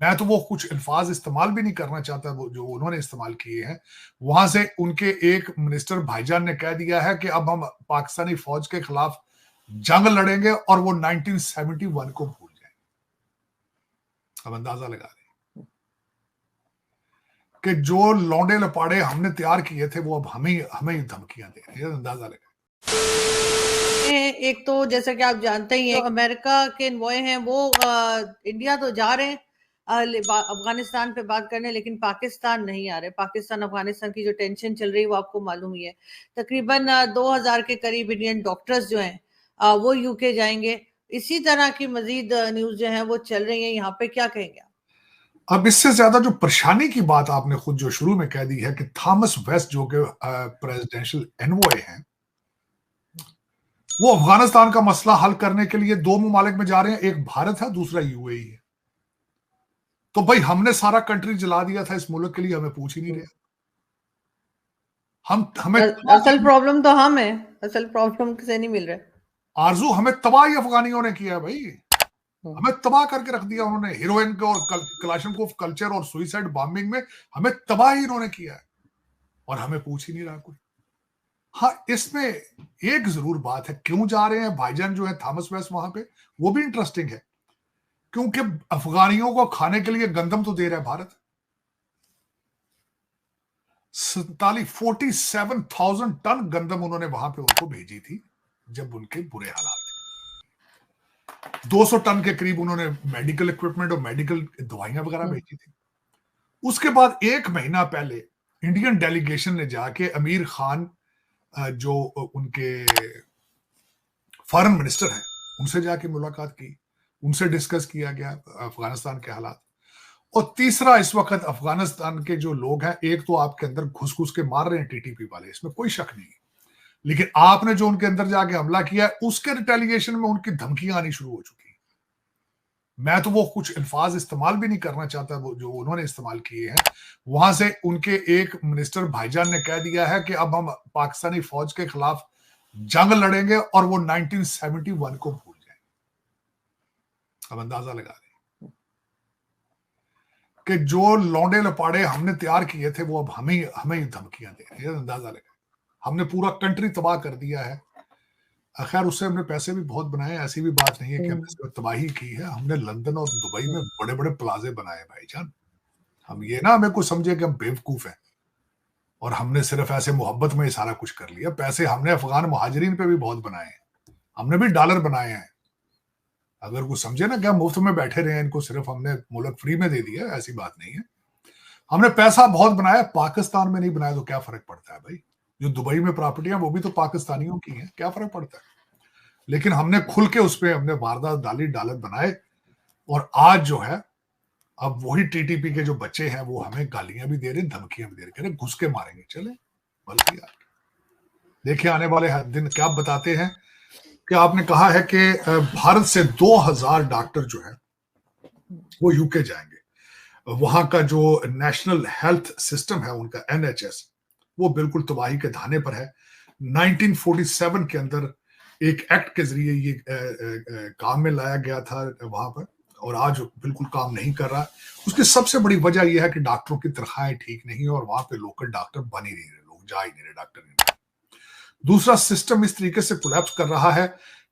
मैं तो वो कुछ अल्फाज इस्तेमाल भी नहीं करना चाहता वो जो उन्होंने इस्तेमाल किए हैं। वहां से उनके एक मिनिस्टर भाईजान ने कह दिया है कि अब हम पाकिस्तानी फौज के खिलाफ जंग लड़ेंगे और वो 1971 को भूल जाएंगे। अब अंदाजा लगा लें कि जो लौंडे लपाड़े हमने तैयार किए थे वो अब हमें धमकियां दे रहे हैं। अंदाजा लगा। एक तो जैसा कि आप जानते ही हैं, अमेरिका के एनवॉय हैं वो इंडिया तो जा रहे हैं अफगानिस्तान पे बात करने, लेकिन पाकिस्तान नहीं आ रहे। पाकिस्तान अफगानिस्तान की जो टेंशन चल रही है वो आपको मालूम ही है। तकरीबन 2000 के करीब इंडियन डॉक्टर्स जो हैं वो यूके जाएंगे। इसी तरह की मजीद न्यूज जो है वो चल रही है। यहाँ पे क्या कहेंगे आप? अब इससे ज्यादा जो परेशानी की बात आपने खुद जो शुरू में कह दी है कि थॉमस वेस्ट जो कि प्रेसिडेंशियल एनवॉय हैं, वो अफगानिस्तान का मसला हल करने के लिए दो ममालिक में जा रहे हैं, एक भारत है, दूसरा यूएई है। तो भाई हमने सारा कंट्री जला दिया था इस मुल्क के लिए, हमें पूछ ही नहीं रहे। हमें असल प्रॉब्लम तो हम है, असल प्रॉब्लम से नहीं मिल रहा। आरजू हमें तबाह ही अफगानियों ने किया भाई। हमें तबाह करके रख दिया उन्होंने। हीरोइन को और कलाशनकोव कल्चर और सुइसाइड बॉम्बिंग में हमें तबाह ही इन्होंने किया है और हमें पूछ ही नहीं रहा कोई। हाँ, इसमें एक जरूर बात है, क्यों जा रहे हैं भाईजान जो है थॉमस वेस्ट वहां पे, वो भी इंटरेस्टिंग है। क्योंकि अफगानियों को खाने के लिए गंदम तो दे रहा है भारत। 47,000 टन गंदम उन्होंने वहां पे उनको भेजी थी जब उनके बुरे हालात थे। 200 टन के करीब उन्होंने मेडिकल इक्विपमेंट और मेडिकल दवाइयां वगैरह भेजी थी। उसके बाद एक महीना पहले इंडियन डेलीगेशन ने जाके अमीर खान जो उनके फॉरेन मिनिस्टर हैं उनसे जाके मुलाकात की, उनसे डिस्कस किया गया अफगानिस्तान के हालात। और तीसरा, इस वक्त अफगानिस्तान के जो लोग हैं, एक तो आपके अंदर घुस घुस के मार रहे हैं टीटीपी वाले, इसमें कोई शक नहीं, लेकिन आपने जो उनके अंदर जाके हमला किया है उसके रिटेलिएशन में उनकी धमकियां आनी शुरू हो चुकी। मैं तो वो कुछ अल्फाज इस्तेमाल भी नहीं करना चाहता वो जो उन्होंने इस्तेमाल किए हैं। वहां से उनके एक मिनिस्टर भाईजान ने कह दिया है कि अब हम पाकिस्तानी फौज के खिलाफ जंग लड़ेंगे और वो 1971 को भूल जाएंगे। अब अंदाजा लगा लें कि जो लौंडे लपाड़े हमने तैयार किए थे वो अब हमें धमकियां दे रहे हैं। अंदाजा लगा। हमने पूरा कंट्री तबाह कर दिया है। खैर, उससे हमने पैसे भी बहुत बनाए, ऐसी भी बात नहीं है कि हमने सिर्फ तबाही की है। हमने लंदन और दुबई में बड़े बड़े प्लाजे बनाए भाईजान। हम ये ना हमें कुछ समझे कि हम बेवकूफ हैं और हमने सिर्फ ऐसे मोहब्बत में ही सारा कुछ कर लिया। पैसे हमने अफगान मुहाजिरीन पे भी बहुत बनाए हैं, हमने भी डॉलर बनाए हैं। अगर कुछ समझे ना कि हम मुफ्त में बैठे रहे हैं, इनको सिर्फ हमने मुल्क फ्री में दे दिया, ऐसी बात नहीं है। हमने पैसा बहुत बनाया। पाकिस्तान में नहीं बनाया तो क्या फर्क पड़ता है भाई? जो दुबई में प्रॉपर्टियां वो भी तो पाकिस्तानियों की हैं, क्या फर्क पड़ता है? लेकिन हमने खुल के उस पर हमने वारदात डाली, डॉलर बनाए। और आज जो है, अब वही टीटीपी के जो बच्चे हैं वो हमें गालियां भी दे रहे हैं, धमकियां भी दे रहे हैं, घुस के मारेंगे। चले, बल्कि यार देखिए आने वाले दिन क्या बताते हैं। कि आपने कहा है कि भारत से 2000 डॉक्टर जो है वो यूके जाएंगे। वहां का जो नेशनल हेल्थ सिस्टम है उनका एनएचएस, वो बिल्कुल तबाही के धाने पर है। 1947 के अंदर एक एक्ट के जरिए ये काम में लाया गया था वहां पर, और आज बिल्कुल काम नहीं कर रहा। उसकी सबसे बड़ी वजह यह है कि डॉक्टरों की तनख्वाहें ठीक नहीं है और वहां पे लोकल डॉक्टर बन ही नहीं रहे, लोग जा ही नहीं रहे डॉक्टर नहीं। दूसरा, सिस्टम इस तरीके से कोलैप्स कर रहा है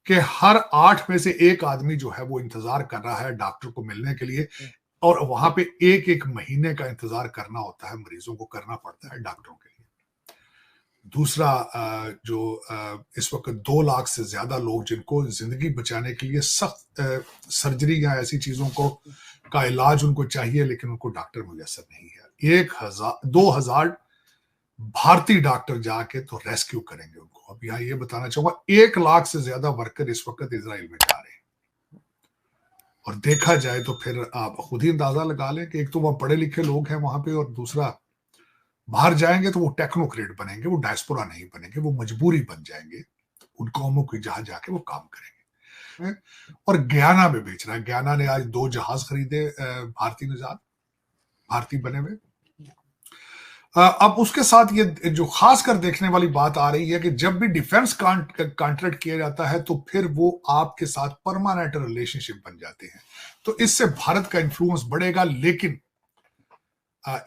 कि हर 8 में से एक आदमी जो है वो इंतजार कर रहा है डॉक्टर को मिलने के लिए, और वहां पे एक एक महीने का इंतजार करना होता है, मरीजों को करना पड़ता है डॉक्टरों के लिए। दूसरा, जो इस वक्त 2 लाख से ज्यादा लोग जिनको जिंदगी बचाने के लिए सख्त सर्जरी या ऐसी चीजों को का इलाज उनको चाहिए, लेकिन उनको डॉक्टर मुयसर नहीं है। 2,000 भारतीय डॉक्टर जाके तो रेस्क्यू करेंगे उनको। अब यहाँ ये बताना चाहूंगा, 1 लाख से ज्यादा वर्कर इस वक्त इजराइल में जा रहे हैं। और देखा जाए तो फिर आप खुद ही अंदाजा लगा लें कि एक तो वहां पढ़े लिखे लोग हैं वहां पे, और दूसरा बाहर जाएंगे तो वो टेक्नोक्रेट बनेंगे, वो डायस्पोरा नहीं बनेंगे, वो मजबूरी बन जाएंगे उन कौमों की जहां जाके वो काम करेंगे। और गयाना में बेच रहा है। गयाना ने आज 2 जहाज खरीदे, भारतीय निजात, भारतीय बने हुए। अब उसके साथ ये जो खास कर देखने वाली बात आ रही है कि जब भी डिफेंस कॉन्ट्रैक्ट किया जाता है तो फिर वो आपके साथ परमानेंट रिलेशनशिप बन जाते हैं, तो इससे भारत का इन्फ्लुएंस बढ़ेगा। लेकिन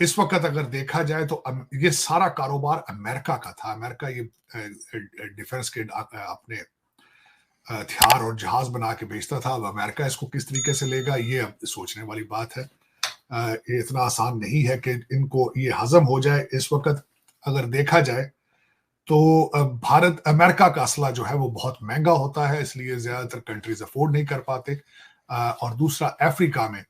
इस वक्त अगर देखा जाए तो ये सारा कारोबार अमेरिका का था। अमेरिका ये डिफेंस के अपने हथियार और जहाज बना के बेचता था। अब अमेरिका इसको किस तरीके से लेगा, ये अब सोचने वाली बात है। ये इतना आसान नहीं है कि इनको ये हजम हो जाए। इस वक्त अगर देखा जाए तो भारत अमेरिका का असला जो है वो बहुत महंगा होता है, इसलिए ज्यादातर कंट्रीज अफोर्ड नहीं कर पाते। और दूसरा, अफ्रीका में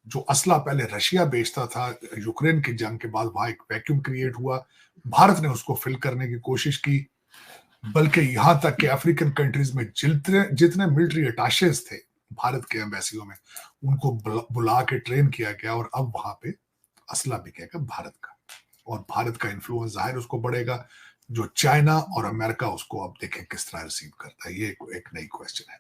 जो असला पहले रशिया बेचता था, यूक्रेन की जंग के बाद वहां एक वैक्यूम क्रिएट हुआ, भारत ने उसको फिल करने की कोशिश की। बल्कि यहां तक कि अफ्रीकन कंट्रीज में जितने जितने मिलिट्री अटैशेस थे भारत के एम्बेसियों में, उनको बुला के ट्रेन किया गया, और अब वहां पे असला बिकेगा भारत का, और भारत का इन्फ्लुएंस जाहिर उसको बढ़ेगा। जो चाइना और अमेरिका, उसको अब देखें किस तरह रिसीव करता है। ये एक नई क्वेश्चन है।